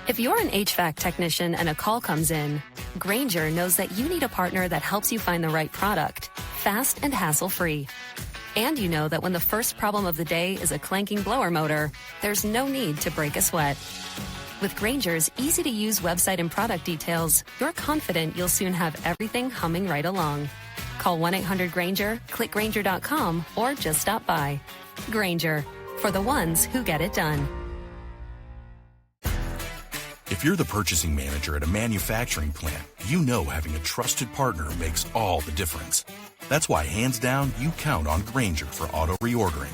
If you're an HVAC technician and a call comes in, Grainger knows that you need a partner that helps you find the right product, fast and hassle-free. And you know that when the first problem of the day is a clanking blower motor, there's no need to break a sweat. With Grainger's easy-to-use website and product details, you're confident you'll soon have everything humming right along. Call 1-800-GRAINGER, click Grainger.com, or just stop by. Grainger, for the ones who get it done. If you're the purchasing manager at a manufacturing plant, you know having a trusted partner makes all the difference. That's why, hands down, you count on Grainger for auto reordering.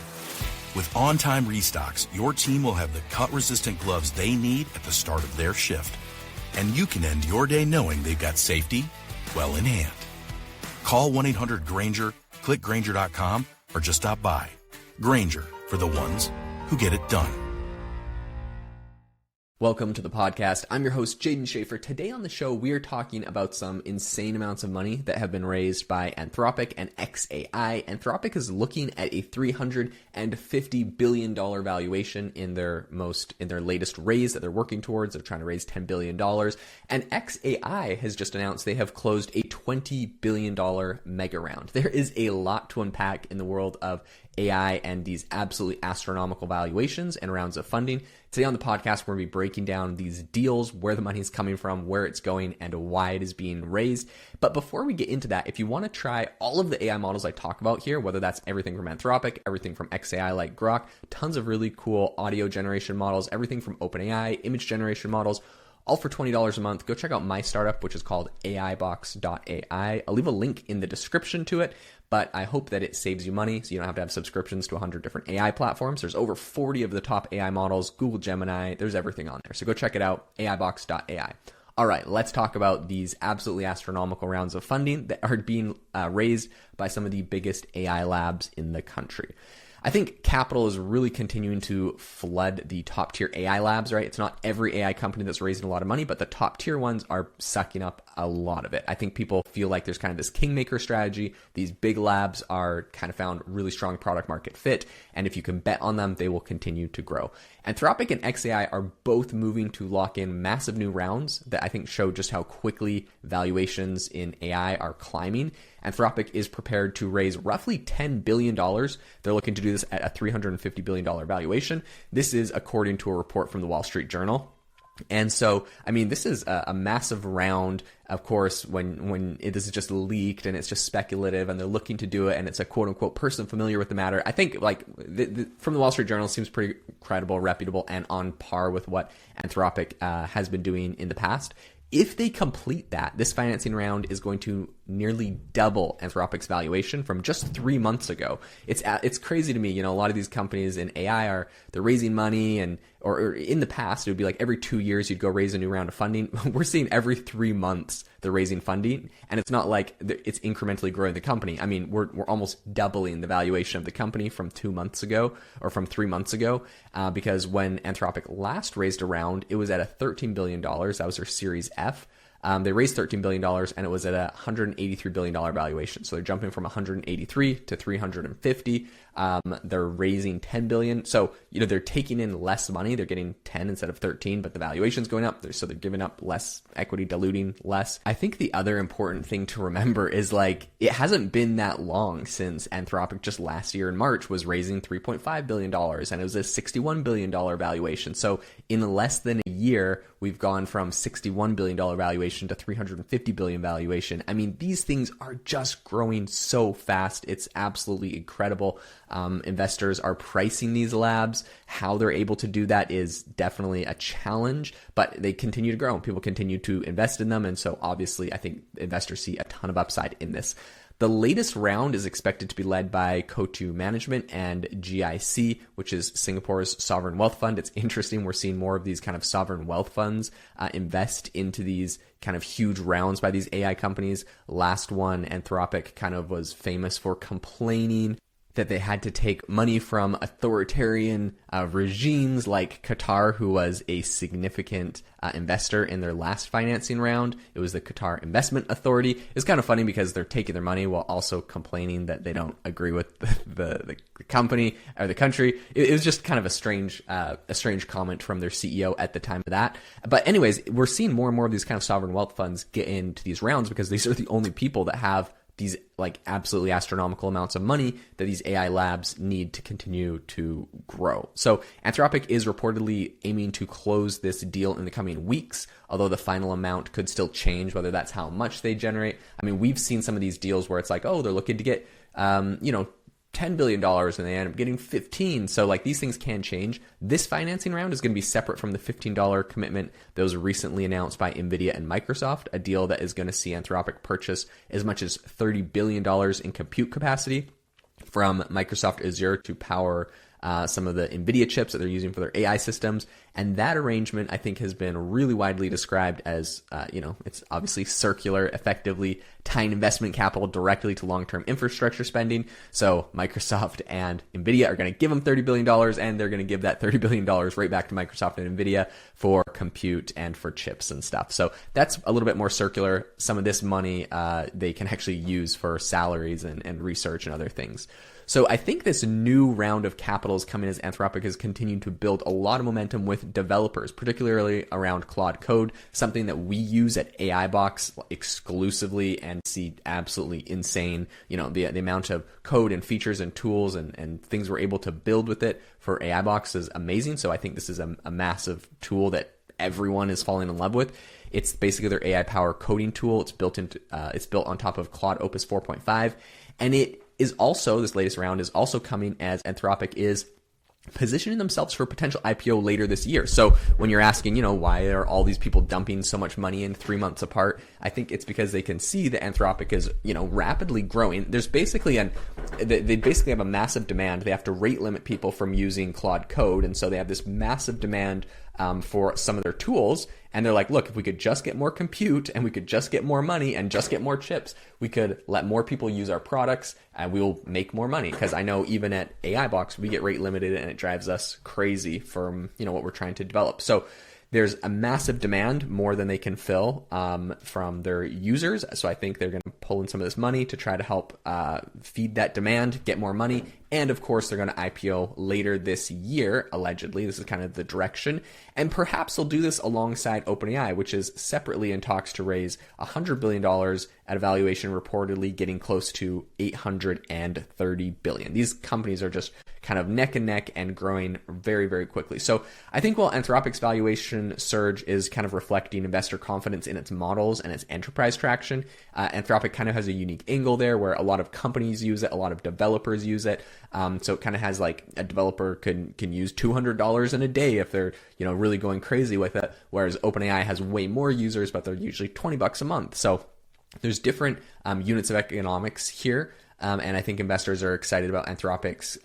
With on-time restocks, your team will have the cut-resistant gloves they need at the start of their shift. And you can end your day knowing they've got safety well in hand. Call 1-800-GRAINGER, click Grainger.com, or just stop by. Grainger, for the ones who get it done. Welcome to the podcast. I'm your host, Jaden Schaefer. Today on the show, we are talking about some insane amounts of money that have been raised by Anthropic and xAI. Anthropic is looking at a $350 billion valuation in their latest raise that they're working towards. They're trying to raise $10 billion. And xAI has just announced they have closed a $20 billion mega round. There is a lot to unpack in the world of AI and these absolutely astronomical valuations and rounds of funding. Today on the podcast, we're going to be breaking down these deals, where the money is coming from, where it's going, and why it is being raised. But before we get into that, if you want to try all of the AI models I talk about here, whether that's everything from Anthropic, everything from xAI like Grok, tons of really cool audio generation models, everything from OpenAI, image generation models, all for $20 a month. Go check out my startup, which is called AIbox.ai. I'll leave a link in the description to it, but I hope that it saves you money so you don't have to have subscriptions to 100 different AI platforms. There's over 40 of the top AI models, Google Gemini, there's everything on there. So go check it out, AIbox.ai. All right, let's talk about these absolutely astronomical rounds of funding that are being raised by some of the biggest AI labs in the country. I think capital is really continuing to flood the top tier AI labs, right? It's not every AI company that's raising a lot of money, but the top tier ones are sucking up a lot of it. I think people feel like there's kind of this kingmaker strategy. These big labs are kind of found really strong product market fit. And if you can bet on them, they will continue to grow. Anthropic and xAI are both moving to lock in massive new rounds that I think show just how quickly valuations in AI are climbing. Anthropic is prepared to raise roughly $10 billion. They're looking to do this at a $350 billion valuation. This is according to a report from the Wall Street Journal. And so, I mean, this is a massive round. Of course, when this is just leaked and it's just speculative and they're looking to do it and it's a quote unquote person familiar with the matter, I think like from the Wall Street Journal seems pretty credible, reputable, and on par with what Anthropic has been doing in the past. If they complete that, this financing round is going to nearly double Anthropic's valuation from just 3 months ago. It's crazy to me. You know, a lot of these companies in AI they're raising money or in the past, it would be like every 2 years you'd go raise a new round of funding. We're seeing every 3 months they're raising funding, and it's not like it's incrementally growing the company. I mean, we're almost doubling the valuation of the company from 2 months ago or from 3 months ago, because when Anthropic last raised a round, it was at a $13 billion. That was their Series F. They raised $13 billion and it was at a $183 billion valuation. So they're jumping from 183 to 350. They're raising $10 billion. So, you know, they're taking in less money. They're getting 10 instead of 13, but the valuation's going up. So they're giving up less equity, diluting less. I think the other important thing to remember is like, it hasn't been that long since Anthropic just last year in March was raising $3.5 billion and it was a $61 billion valuation. So in less than a year, we've gone from $61 billion valuation to $350 billion valuation. I mean, these things are just growing so fast. It's absolutely incredible. Investors are pricing these labs. How they're able to do that is definitely a challenge, but they continue to grow and people continue to invest in them. And so obviously, I think investors see a ton of upside in this. The latest round is expected to be led by Coatue Management and GIC, which is Singapore's sovereign wealth fund. It's interesting. We're seeing more of these kind of sovereign wealth funds invest into these kind of huge rounds by these AI companies. Last one, Anthropic kind of was famous for complaining that they had to take money from authoritarian regimes like Qatar, who was a significant investor in their last financing round. It was the Qatar Investment Authority. It's kind of funny because they're taking their money while also complaining that they don't agree with the company or the country. It was just kind of a strange comment from their CEO at the time of that. But anyways, we're seeing more and more of these kind of sovereign wealth funds get into these rounds because these are the only people that have these like absolutely astronomical amounts of money that these AI labs need to continue to grow. So Anthropic is reportedly aiming to close this deal in the coming weeks, although the final amount could still change, whether that's how much they generate. I mean, we've seen some of these deals where it's like, oh, they're looking to get, $10 billion and they end up getting 15. So like these things can change. This financing round is going to be separate from the $15 commitment that was recently announced by NVIDIA and Microsoft, a deal that is going to see Anthropic purchase as much as $30 billion in compute capacity from Microsoft Azure to power some of the NVIDIA chips that they're using for their AI systems. And that arrangement, I think, has been really widely described as, it's obviously circular, effectively tying investment capital directly to long-term infrastructure spending. So Microsoft and NVIDIA are going to give them $30 billion, and they're going to give that $30 billion right back to Microsoft and NVIDIA for compute and for chips and stuff. So that's a little bit more circular. Some of this money they can actually use for salaries and research and other things. So I think this new round of capital is coming as Anthropic has continued to build a lot of momentum with developers, particularly around Claude Code, something that we use at AI Box exclusively and see absolutely insane. The amount of code and features and tools and things we're able to build with it for AI Box is amazing. So I think this is a massive tool that everyone is falling in love with. It's basically their AI power coding tool. It's built on top of Claude Opus 4.5, and it is also, this latest round is also coming as Anthropic is positioning themselves for potential IPO later this year. So when you're asking, why are all these people dumping so much money in 3 months apart? I think it's because they can see that Anthropic is, rapidly growing. There's basically they basically have a massive demand. They have to rate limit people from using Claude Code. And so they have this massive demand for some of their tools. And they're like, look, if we could just get more compute and we could just get more money and just get more chips, we could let more people use our products and we'll make more money. Because I know even at AI Box, we get rate limited and it drives us crazy from, what we're trying to develop. So there's a massive demand, more than they can fill from their users. So I think they're going to pull in some of this money to try to help feed that demand, get more money. And of course, they're going to IPO later this year, allegedly. This is kind of the direction. And perhaps they'll do this alongside OpenAI, which is separately in talks to raise $100 billion at a valuation reportedly getting close to $830 billion. These companies are just kind of neck and neck and growing very, very quickly. So I think while Anthropic's valuation surge is kind of reflecting investor confidence in its models and its enterprise traction, Anthropic kind of has a unique angle there where a lot of companies use it, a lot of developers use it. So it kind of has like a developer can use $200 in a day if they're, really going crazy with it. Whereas OpenAI has way more users, but they're usually $20 a month. So there's different units of economics here. And I think investors are excited about Anthropic's,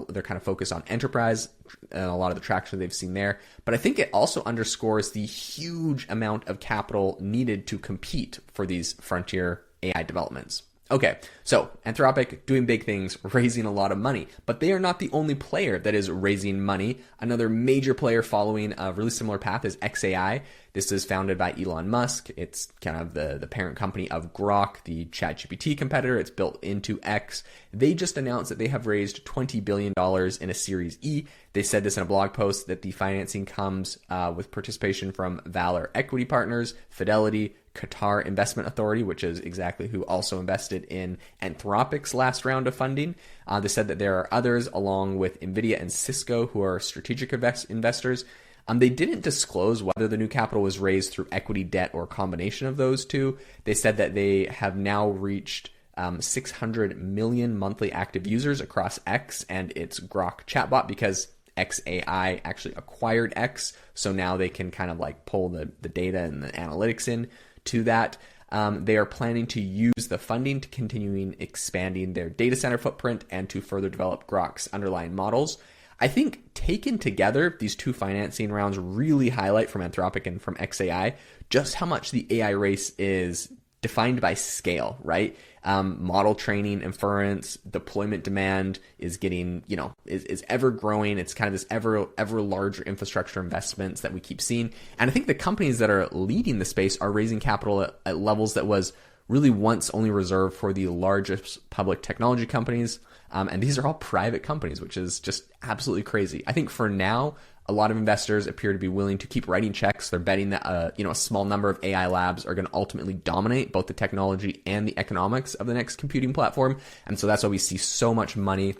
they're kind of focused on enterprise and a lot of the traction they've seen there. But I think it also underscores the huge amount of capital needed to compete for these frontier AI developments. Okay, so Anthropic doing big things, raising a lot of money, but they are not the only player that is raising money. Another major player following a really similar path is xAI. This is founded by Elon Musk. It's kind of the parent company of Grok, the ChatGPT competitor. It's built into X. They just announced that they have raised $20 billion in a Series E. They said this in a blog post that the financing comes with participation from Valor Equity Partners, Fidelity, Qatar Investment Authority, which is exactly who also invested in Anthropic's last round of funding. They said that there are others along with NVIDIA and Cisco who are strategic investors. They didn't disclose whether the new capital was raised through equity, debt, or a combination of those two. They said that they have now reached 600 million monthly active users across X and its Grok chatbot because xAI actually acquired X. So now they can kind of like pull the data and the analytics in to that. They are planning to use the funding to continuing expanding their data center footprint and to further develop Grok's underlying models. I think taken together, these two financing rounds really highlight from Anthropic and from xAI just how much the AI race is defined by scale, right? Model training, inference, deployment demand is getting, is ever growing. It's kind of this ever larger infrastructure investments that we keep seeing. And I think the companies that are leading the space are raising capital at levels that was really once only reserved for the largest public technology companies. And these are all private companies, which is just absolutely crazy. I think for now, a lot of investors appear to be willing to keep writing checks. They're betting that a small number of AI labs are going to ultimately dominate both the technology and the economics of the next computing platform. And so that's why we see so much money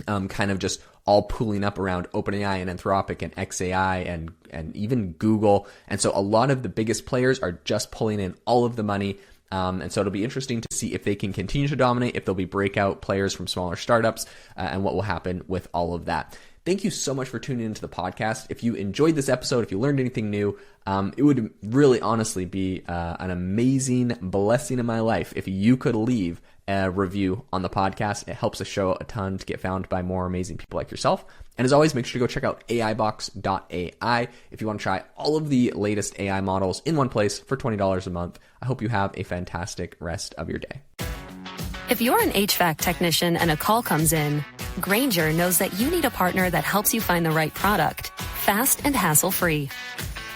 kind of just all pooling up around OpenAI and Anthropic and xAI and even Google. And so a lot of the biggest players are just pulling in all of the money. And so it'll be interesting to see if they can continue to dominate, if there'll be breakout players from smaller startups, and what will happen with all of that. Thank you so much for tuning into the podcast. If you enjoyed this episode, if you learned anything new, it would really honestly be an amazing blessing in my life if you could leave a review on the podcast. It helps the show a ton to get found by more amazing people like yourself. And as always, make sure to go check out AIbox.ai if you want to try all of the latest AI models in one place for $20 a month. I hope you have a fantastic rest of your day. If you're an HVAC technician and a call comes in, Grainger knows that you need a partner that helps you find the right product, fast and hassle-free.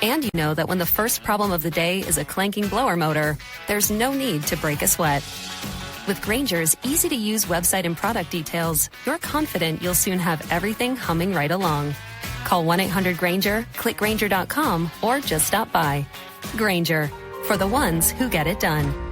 And you know that when the first problem of the day is a clanking blower motor, there's no need to break a sweat. With Grainger's easy-to-use website and product details, you're confident you'll soon have everything humming right along. Call 1-800-GRAINGER, click Grainger.com, or just stop by. Grainger, for the ones who get it done.